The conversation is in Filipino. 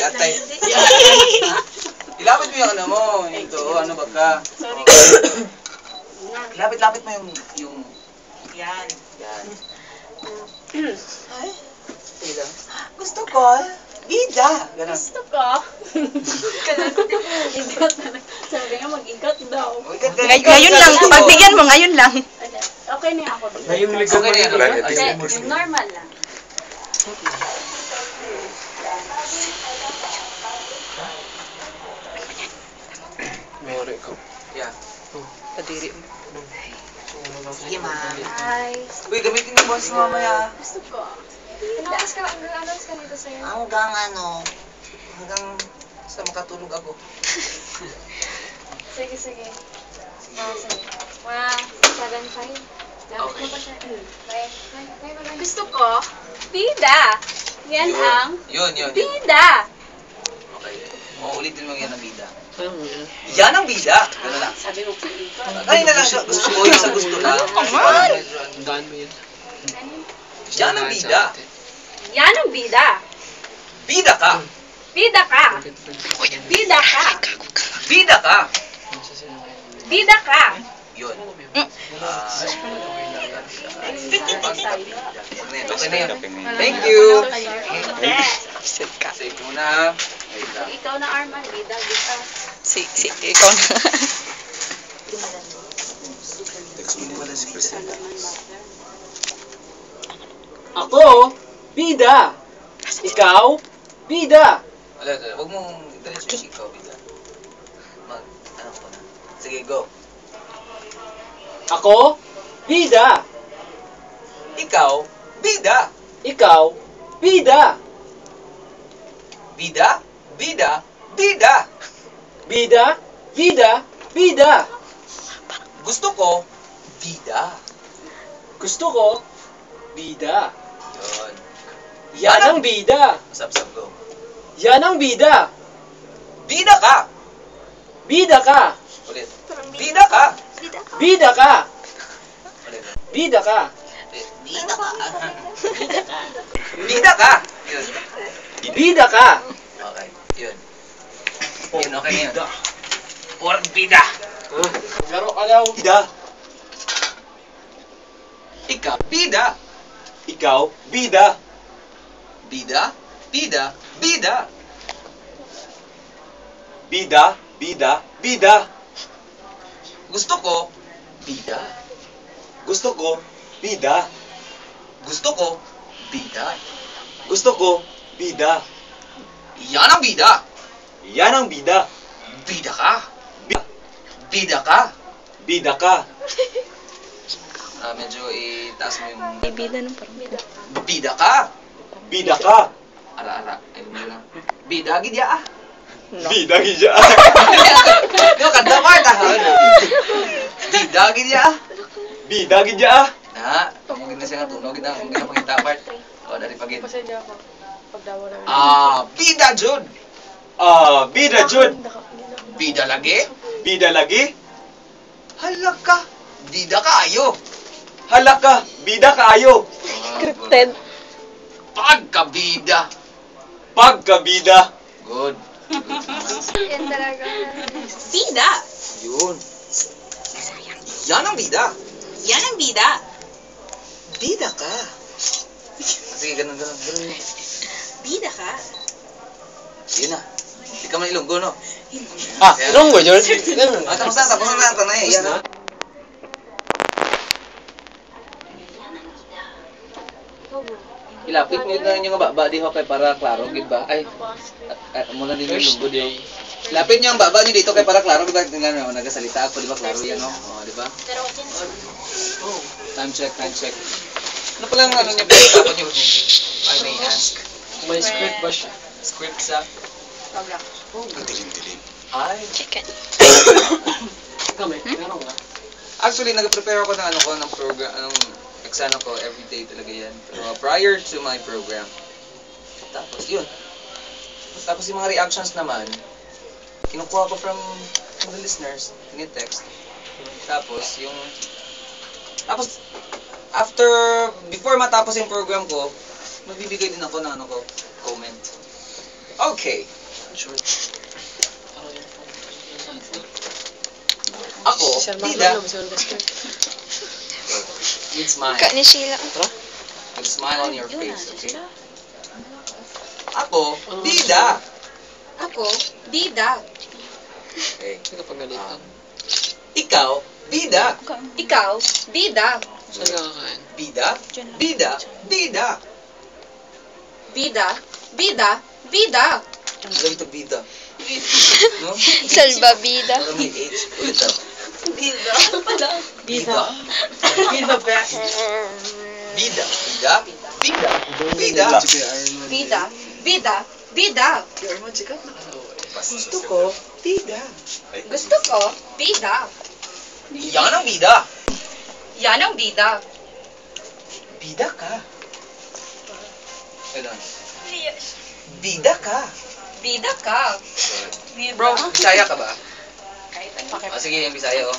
atay. Ilapit mo yung ano mo. Ito, ano ba ka? Sorry. Lapit-lapit mo yung... Yan. Yan. Ay, Sige lang. gusto ko. Bida. Ganun. Gusto ko. Igot na. Sabi nga mag-igot daw. Ngayon lang, pagbigyan mo, ngayon lang. Okay na ako. Ngayong ligaw Okay na yan. Hindi, yung normal lang. Mayroon ko. Yeah. Kadiri mo. Sige, ma'am. Hi. Uy, gamitin mo boss mamaya. Gusto ko. Announce ka nito sa'yo. Hanggang ano, Hanggang sa makatulog ako. Sige, sige. Sige. Wow, 7-5. Dapat mo pa siya. Bye. Bye. Gusto ko. Bida. Yan ang Yun. bida. Okay. Ulitin mo yan ang bida. Yan ang bida. Ganun lang. Sabi mo, pili ko. Kanina lang siya. Gusto ko yung sa gusto lang. Daan mo yan. Yan ang bida. Yan ang bida. Bida ka. Bida ka. Bida ka. Bida ka. Bida ka. Yun. Okay na yan. Thank you. Save muna. Wait lang. Ikaw na, Arman. Bida, bida. Ikaw na. Ako, bida. Ikaw, bida. Wala. Huwag mong diretso yung ikaw, bida. Ano ko na. Sige, go. Ako, bida. Ikaw, bida. Ikaw, bida. Bida, bida, bida. Bida, bida, bida. Gusto ko, bida. Gusto ko, bida. Yun. Yan ang bida. Sab-sab, go. Yan ang bida. Bida ka. Bida ka. Ulit. Bida ka. Bida ka. Ulit. Bida ka. Bida ka. Bida ka. Yun. Bida ka. Okay. Yun. Yun, okay na yun. Or bida. Laro ka daw. Bida. Ikaw, bida. Ikaw, bida. Bida, bida, bida. Bida, bida, bida. Gusto ko, bida. Gusto ko, bida. Gusto ko, bida. Gusto ko, bida. Yan ang bida. Yan ang bida. Bida ka. Bida ka. Bida ka. Medyo itaas mo yung... Bida ng parang bida. Bida ka. Bida ka. Ara. Ayun mo lang. Bida, gidya ah. Bida gidya. Di ba, kanta part ah. Bida, gidya ah. Bida gidya. Na, pamugin na siya nga tunog na. Hindi na pangita part. O, dari pagin. Pasensya ako. Pagdawa namin. Bida, Jud. Bida jud. Bida lagi. Bida lagi. Hala ka. Bida kaayo. Hala ka, bida kaayo. Scripted. Pagkabida. Pagkabida. Good. Yan talaga. Bida. Yun. Yan ang bida. Yan ang bida. Bida ka. Sige, ganun. Bida ka. Yun na. Hindi ka man ilunggo, no? Ilonggo, George. Tapos na. Ito na eh. Yan na. Ilapit mo na yung baba di ho kay para klaro gid ba? Ay. Muna din yung lunggo di. Lapit niyo ang baba niyo dito kay para klaro gid ba? Tingnan mo nagasalita ako di ba klaro yan no? Oh, di ba? Time check. Ano pala ang ano niyo pinag-usapan niyo? I may ask. May script ba siya? Script sa Dilim-dilim. Ay. Chicken. Kami, meron ka. Actually, nag-prepare ako ng ng program, exam ko every day talaga yan. Pero prior to my program. Tapos yun. Tapos yung mga reactions naman, kinukuha ko from the listeners, text. Tapos before matapos yung program ko, magbibigay din ako ng comment. Okay. Short. Ako, bida. With smile. Ka ni Sheila. With smile on your face, okay? Ako, bida. Ako, bida. Okay. Pagalitan. Ikaw, bida. Ikaw, bida. Saan ka kakain? Bida, bida, bida. Bida, bida, bida. Alam ito, bida. No? Salbabida. Para may H. Ulit ah. Bida. Bida. Bida ba? Bida. Bida. Bida. Bida. Bida, bida, bida. Gusto ko, bida. Gusto ko, bida. Yan ang bida. Yan ang bida. Bida ka. Kailan? Bida ka. Bida ka. Bro, Bisaya ka ba? Sige, yung Bisaya oh.